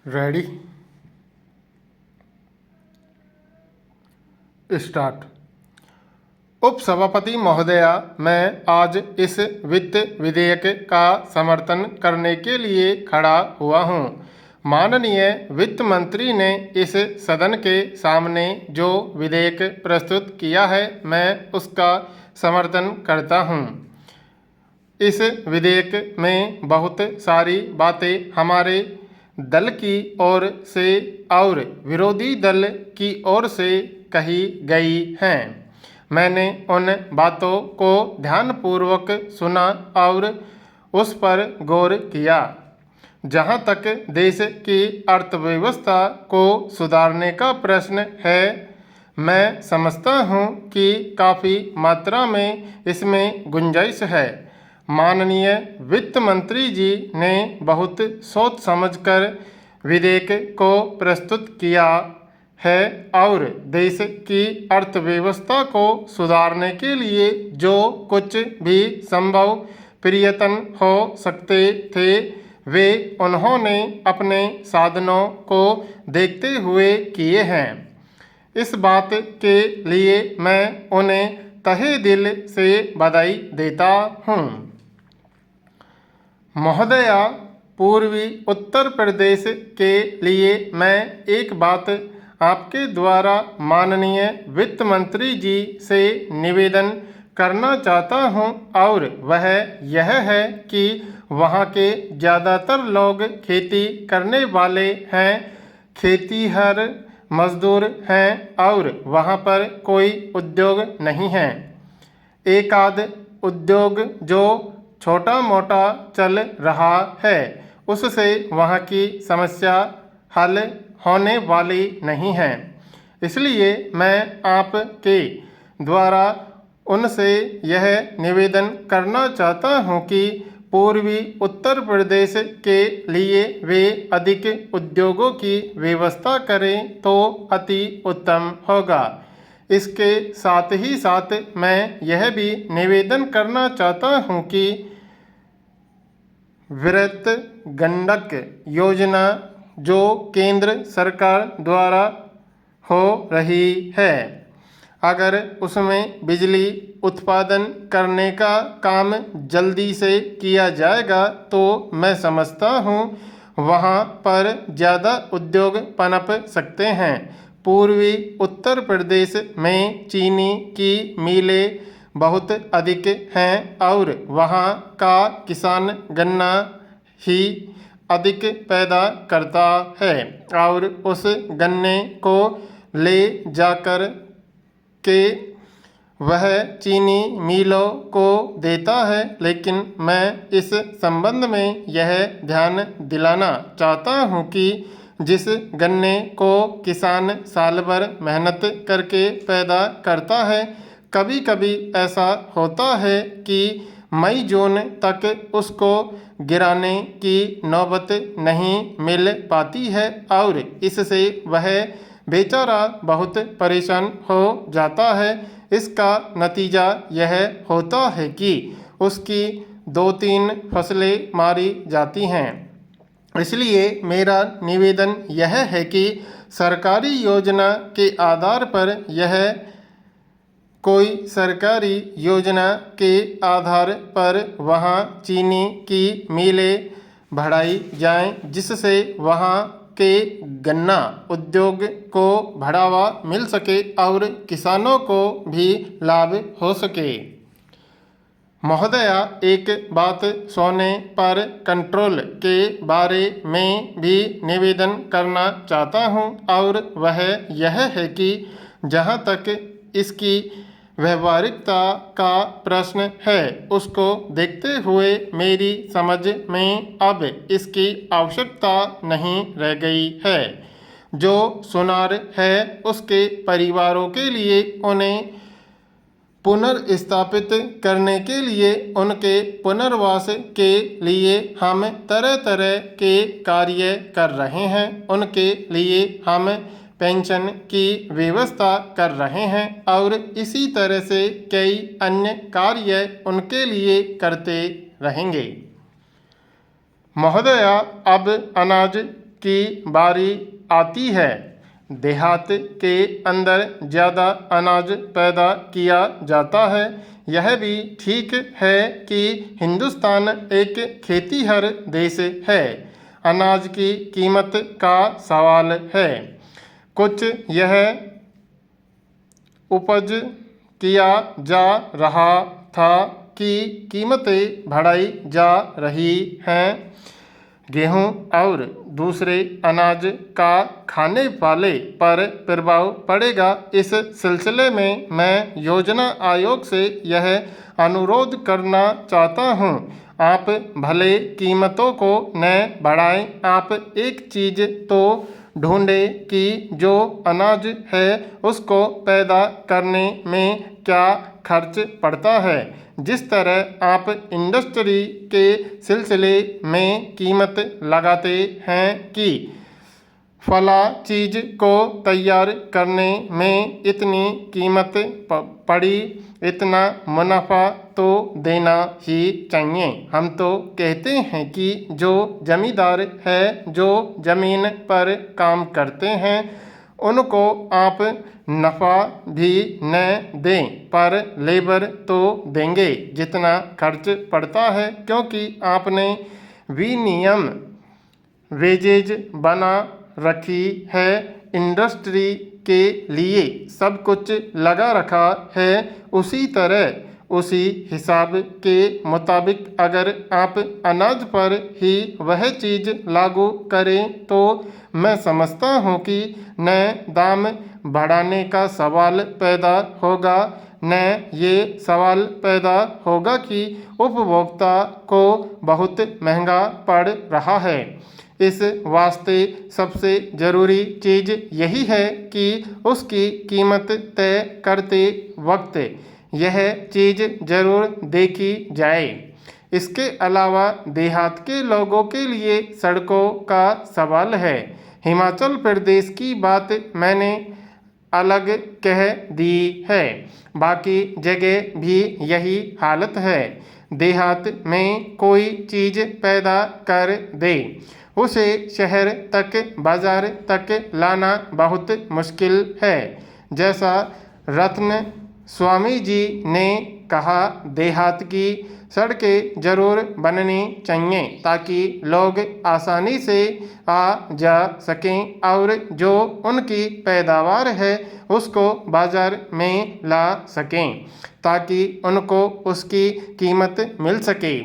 Ready start. उपसभापति महोदया, मैं आज इस वित्त विधेयक का समर्थन करने के लिए खड़ा हुआ हूं। माननीय वित्त मंत्री ने इस सदन के सामने जो विधेयक प्रस्तुत किया है, मैं उसका समर्थन करता हूं। इस विधेयक में बहुत सारी बातें हमारे दल की ओर से और विरोधी दल की ओर से कही गई हैं। मैंने उन बातों को ध्यानपूर्वक सुना और उस पर गौर किया। जहाँ तक देश की अर्थव्यवस्था को सुधारने का प्रश्न है, मैं समझता हूँ कि काफ़ी मात्रा में इसमें गुंजाइश है। माननीय वित्त मंत्री जी ने बहुत सोच समझकर विधेयक को प्रस्तुत किया है और देश की अर्थव्यवस्था को सुधारने के लिए जो कुछ भी संभव प्रयत्न हो सकते थे, वे उन्होंने अपने साधनों को देखते हुए किए हैं। इस बात के लिए मैं उन्हें तहे दिल से बधाई देता हूँ। महोदया, पूर्वी उत्तर प्रदेश के लिए मैं एक बात आपके द्वारा माननीय वित्त मंत्री जी से निवेदन करना चाहता हूं, और वह यह है कि वहां के ज़्यादातर लोग खेती करने वाले हैं, खेतीहर मजदूर हैं और वहां पर कोई उद्योग नहीं है। एक आध उद्योग जो छोटा मोटा चल रहा है, उससे वहाँ की समस्या हल होने वाली नहीं है। इसलिए मैं आपके द्वारा उनसे यह निवेदन करना चाहता हूँ कि पूर्वी उत्तर प्रदेश के लिए वे अधिक उद्योगों की व्यवस्था करें तो अति उत्तम होगा। इसके साथ ही साथ मैं यह भी निवेदन करना चाहता हूँ कि वृत्त गंडक योजना जो केंद्र सरकार द्वारा हो रही है, अगर उसमें बिजली उत्पादन करने का काम जल्दी से किया जाएगा तो मैं समझता हूँ वहाँ पर ज़्यादा उद्योग पनप सकते हैं। पूर्वी उत्तर प्रदेश में चीनी की मिलें बहुत अधिक हैं और वहाँ का किसान गन्ना ही अधिक पैदा करता है और उस गन्ने को ले जाकर के वह चीनी मिलों को देता है। लेकिन मैं इस संबंध में यह ध्यान दिलाना चाहता हूँ कि जिस गन्ने को किसान साल भर मेहनत करके पैदा करता है, कभी कभी ऐसा होता है कि मई जून तक उसको गिराने की नौबत नहीं मिल पाती है और इससे वह बेचारा बहुत परेशान हो जाता है। इसका नतीजा यह होता है कि उसकी 2-3 फसलें मारी जाती हैं। इसलिए मेरा निवेदन यह है कि सरकारी योजना के आधार पर कोई सरकारी योजना के आधार पर वहाँ चीनी की मिलें बढ़ाई जाएं, जिससे वहाँ के गन्ना उद्योग को बढ़ावा मिल सके और किसानों को भी लाभ हो सके। महोदया, एक बात सोने पर कंट्रोल के बारे में भी निवेदन करना चाहता हूँ, और वह यह है कि जहाँ तक इसकी व्यवहारिकता का प्रश्न है, उसको देखते हुए मेरी समझ में अब इसकी आवश्यकता नहीं रह गई है। जो सुनार है उसके परिवारों के लिए उन्हें पुनर्स्थापित करने के लिए, उनके पुनर्वास के लिए हम तरह तरह के कार्य कर रहे हैं। उनके लिए हम पेंशन की व्यवस्था कर रहे हैं और इसी तरह से कई अन्य कार्य उनके लिए करते रहेंगे। महोदया, अब अनाज की बारी आती है। देहात के अंदर ज़्यादा अनाज पैदा किया जाता है। यह भी ठीक है कि हिंदुस्तान एक खेतीहर देश है। अनाज की कीमत का सवाल है। कुछ यह उपज किया जा रहा था कि कीमतें बढ़ाई जा रही हैं। गेहूं और दूसरे अनाज का खाने वाले पर प्रभाव पड़ेगा। इस सिलसिले में मैं योजना आयोग से यह अनुरोध करना चाहता हूं, आप भले कीमतों को न बढ़ाएं, आप एक चीज़ तो ढूंढें कि जो अनाज है उसको पैदा करने में क्या खर्च पड़ता है। जिस तरह आप इंडस्ट्री के सिलसिले में कीमत लगाते हैं कि फला चीज़ को तैयार करने में इतनी कीमत पड़ी, इतना मुनाफा तो देना ही चाहिए। हम तो कहते हैं कि जो जमींदार है, जो ज़मीन पर काम करते हैं, उनको आप नफ़ा भी न दें, पर लेबर तो देंगे जितना खर्च पड़ता है, क्योंकि आपने विनियम वेजेज बना रखी है। इंडस्ट्री के लिए सब कुछ लगा रखा है। उसी तरह उसी हिसाब के मुताबिक अगर आप अनाज पर ही वह चीज़ लागू करें तो मैं समझता हूँ कि न दाम बढ़ाने का सवाल पैदा होगा, न ये सवाल पैदा होगा कि उपभोक्ता को बहुत महंगा पड़ रहा है। इस वास्ते सबसे ज़रूरी चीज़ यही है कि उसकी कीमत तय करते वक्त यह चीज़ ज़रूर देखी जाए। इसके अलावा देहात के लोगों के लिए सड़कों का सवाल है। हिमाचल प्रदेश की बात मैंने अलग कह दी है, बाकी जगह भी यही हालत है। देहात में कोई चीज़ पैदा कर दे, उसे शहर तक, बाज़ार तक लाना बहुत मुश्किल है। जैसा रत्न स्वामी जी ने कहा, देहात की सड़कें ज़रूर बननी चाहिए ताकि लोग आसानी से आ जा सकें और जो उनकी पैदावार है उसको बाज़ार में ला सकें, ताकि उनको उसकी कीमत मिल सके।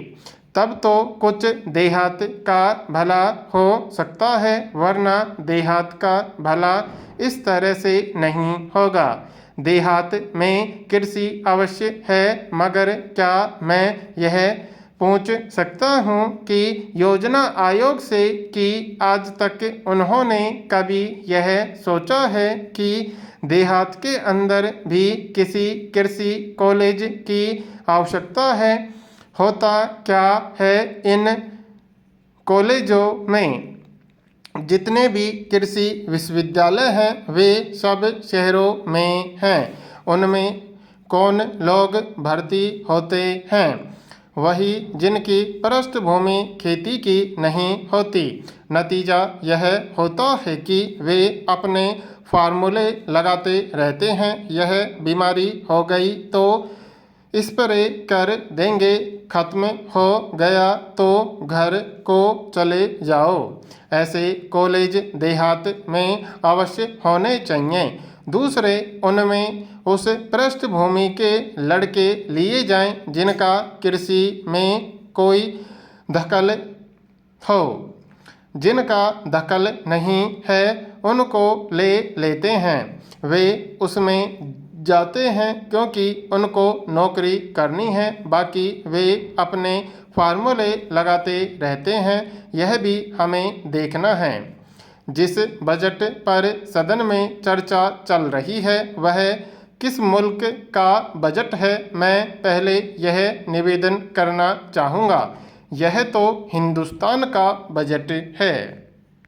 तब तो कुछ देहात का भला हो सकता है, वरना देहात का भला इस तरह से नहीं होगा। देहात में कृषि अवश्य है, मगर क्या मैं यह पूछ सकता हूँ कि योजना आयोग से कि आज तक उन्होंने कभी यह सोचा है कि देहात के अंदर भी किसी कृषि कॉलेज की आवश्यकता है? होता क्या है, इन कॉलेजों में जितने भी कृषि विश्वविद्यालय हैं वे सब शहरों में हैं। उनमें कौन लोग भर्ती होते हैं? वही जिनकी पृष्ठभूमि खेती की नहीं होती। नतीजा यह होता है कि वे अपने फार्मूले लगाते रहते हैं। यह बीमारी हो गई तो स्प्रे कर देंगे, ख़त्म हो गया तो घर को चले जाओ। ऐसे कॉलेज देहात में अवश्य होने चाहिए। दूसरे, उनमें उस पृष्ठभूमि के लड़के लिए जाएं जिनका कृषि में कोई दखल हो। जिनका दखल नहीं है उनको ले लेते हैं। वे उसमें जाते हैं क्योंकि उनको नौकरी करनी है, बाकी वे अपने फार्मूले लगाते रहते हैं। यह भी हमें देखना है। जिस बजट पर सदन में चर्चा चल रही है वह किस मुल्क का बजट है, मैं पहले यह निवेदन करना चाहूँगा। यह तो हिंदुस्तान का बजट है।